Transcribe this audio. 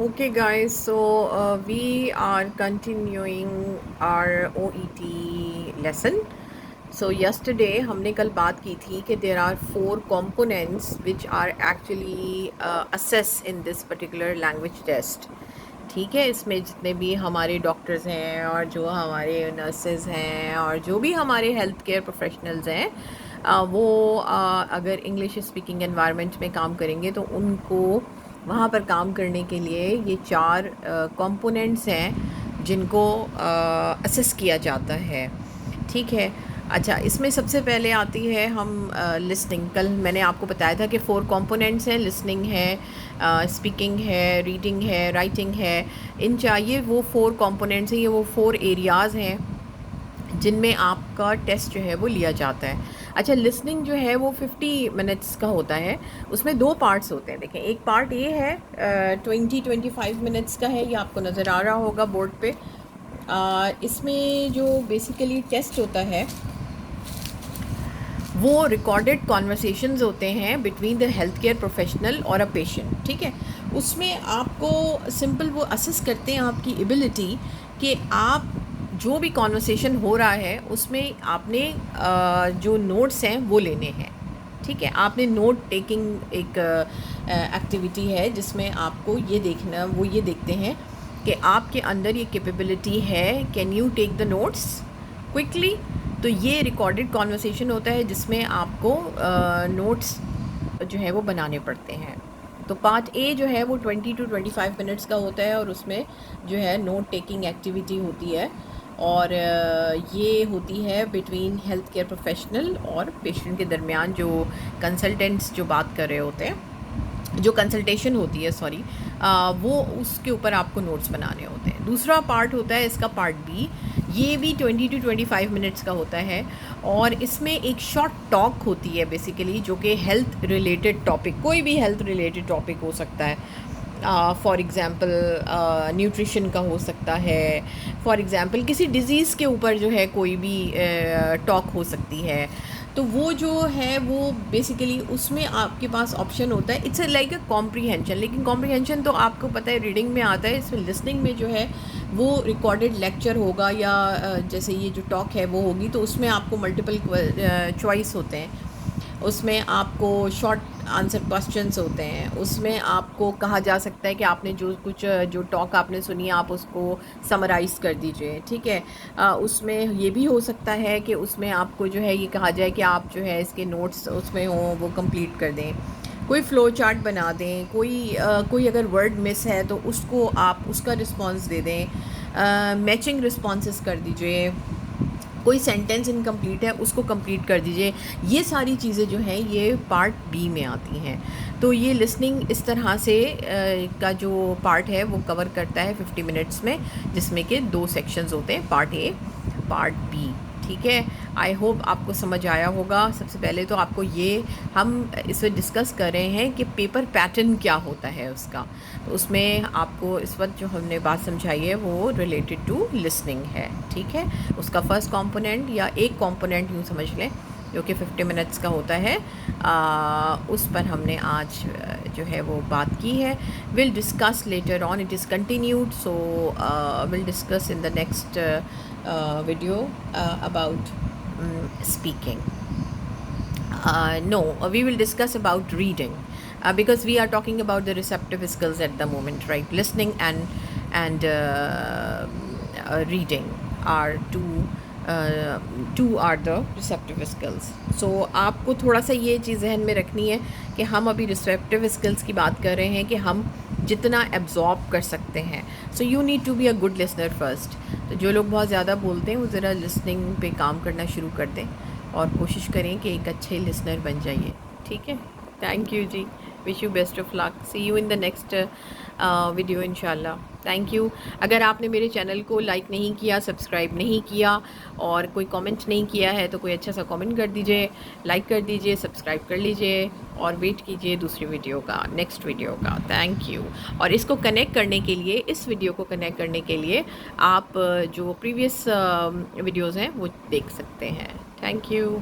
Okay, guys, so we are continuing our OET lesson. So yesterday हमने कल बात की थी कि there are 4 components which are actually assessed in this particular language test. ठीक है, इसमें जितने भी हमारे डॉक्टर्स हैं और जो हमारे नर्सेज हैं और जो भी हमारे हेल्थ केयर प्रोफेशनल्स हैं, वो अगर इंग्लिश स्पीकिंग एनवायरनमेंट में काम करेंगे तो उनको वहाँ पर काम करने के लिए ये 4 कंपोनेंट्स हैं जिनको असेस किया जाता है। ठीक है, अच्छा, इसमें सबसे पहले आती है हम लिसनिंग। कल मैंने आपको बताया था कि 4 कंपोनेंट्स हैं, लिसनिंग है, स्पीकिंग है, रीडिंग है, राइटिंग है। इन चाहिए वो 4 कंपोनेंट्स हैं, ये वो 4 एरियाज़ हैं जिनमें आपका टेस्ट जो है वो लिया जाता है। अच्छा, लिसनिंग जो है वो 50 मिनट्स का होता है। उसमें 2 पार्ट्स होते हैं। देखें, एक पार्ट ये है 25 मिनट्स का है, ये आपको नज़र आ रहा होगा बोर्ड पे। इसमें जो बेसिकली टेस्ट होता है वो रिकॉर्डेड कॉन्वर्सेशंस होते हैं between the health care professional और अ पेशेंट। ठीक है, उसमें आपको सिंपल वो असेस करते हैं आपकी एबिलिटी कि आप जो भी कॉन्वर्सेशन हो रहा है उसमें आपने जो नोट्स हैं वो लेने हैं। ठीक है, आपने नोट टेकिंग एक एक्टिविटी है जिसमें आपको ये देखना, वो ये देखते हैं कि आपके अंदर ये कैपेबिलिटी है, can you take the notes quickly. तो ये रिकॉर्डेड कॉन्वर्सेशन होता है जिसमें आपको नोट्स जो है वो बनाने पड़ते हैं। तो पार्ट ए जो है वो 20 to 25 मिनट्स का होता है और उसमें जो है नोट टेकिंग एक्टिविटी होती है और ये होती है बिटवीन हेल्थ केयर प्रोफेशनल और पेशेंट के दरमियान, जो कंसल्टेंट्स जो बात कर रहे होते हैं, जो कंसल्टेशन होती है, सॉरी, वो उसके ऊपर आपको नोट्स बनाने होते हैं। दूसरा पार्ट होता है इसका, पार्ट बी। ये भी 20 to 25 मिनट्स का होता है और इसमें एक शॉर्ट टॉक होती है बेसिकली, जो कि हेल्थ रिलेटेड टॉपिक, कोई भी हेल्थ रिलेटेड टॉपिक हो सकता है। फॉर एग्ज़ाम्पल न्यूट्रिशन का हो सकता है, फॉर एग्ज़ाम्पल किसी डिज़ीज़ के ऊपर जो है कोई भी टॉक हो सकती है। तो वो जो है वो बेसिकली उसमें आपके पास ऑप्शन होता है, इट्स लाइक अ कॉम्प्रीहेंशन। लेकिन कॉम्प्रीहेंशन तो आपको पता है रीडिंग में आता है, इसमें लिसनिंग में जो है वो रिकॉर्डेड लेक्चर होगा या जैसे ये जो टॉक है वो होगी, तो उसमें आपको मल्टीपल चॉइस होते हैं, उसमें आपको शॉर्ट आंसर क्वेश्चंस होते हैं, उसमें आपको कहा जा सकता है कि आपने जो कुछ जो टॉक आपने सुनी आप उसको समराइज़ कर दीजिए। ठीक है, उसमें ये भी हो सकता है कि उसमें आपको जो है ये कहा जाए कि आप जो है इसके नोट्स उसमें हों वो कंप्लीट कर दें, कोई फ़्लो चार्ट बना दें, कोई अगर वर्ड मिस है तो उसको आप उसका रिस्पॉन्स दे दें, मैचिंग रिस्पॉन्सेस कर दीजिए, कोई सेंटेंस इनकम्प्लीट है उसको कंप्लीट कर दीजिए। ये सारी चीज़ें जो हैं ये पार्ट बी में आती हैं। तो ये लिसनिंग इस तरह से का जो पार्ट है वो कवर करता है 50 मिनट्स में, जिसमें कि 2 सेक्शंस होते हैं, पार्ट ए, पार्ट बी। ठीक है, आई होप आपको समझ आया होगा। सबसे पहले तो आपको ये हम इसे डिस्कस कर रहे हैं कि पेपर पैटर्न क्या होता है उसका। तो उसमें आपको इस वक्त जो हमने बात समझाई है वो रिलेटेड टू लिसनिंग है। ठीक है, उसका फर्स्ट कंपोनेंट या एक कंपोनेंट यूँ समझ लें जो कि 50 मिनट्स का होता है, उस पर हमने आज जो है वो बात की है। Will discuss later on, it is continued, so will discuss in the next video about speaking. No, we will discuss about reading because we are talking about the receptive skills at the moment, right? Listening and reading are two are the receptive skills. So आपको थोड़ा सा ये चीज़ ज़हन में रखनी है कि हम अभी रिसेप्टिव स्किल्स की बात कर रहे हैं कि हम जितना एब्जॉर्ब कर सकते हैं। So you need to be a good listener first. तो जो लोग बहुत ज़्यादा बोलते हैं वो ज़रा लिसनिंग पे काम करना शुरू कर दें और कोशिश करें कि एक अच्छे लिसनर बन जाइए। ठीक है, थैंक यू जी, wish you best of luck, see you in the next video इंशाल्लाह। Thank you. अगर आपने मेरे चैनल को लाइक नहीं किया, सब्सक्राइब नहीं किया और कोई कमेंट नहीं किया है तो कोई अच्छा सा कमेंट कर दीजिए, लाइक कर दीजिए, सब्सक्राइब कर लीजिए और वेट कीजिए दूसरी वीडियो का, नेक्स्ट वीडियो का। Thank you. और इसको कनेक्ट करने के लिए, इस वीडियो को कनेक्ट करने के लिए आप जो प्रीवियस वीडियोज़ हैं वो देख सकते हैं। Thank you.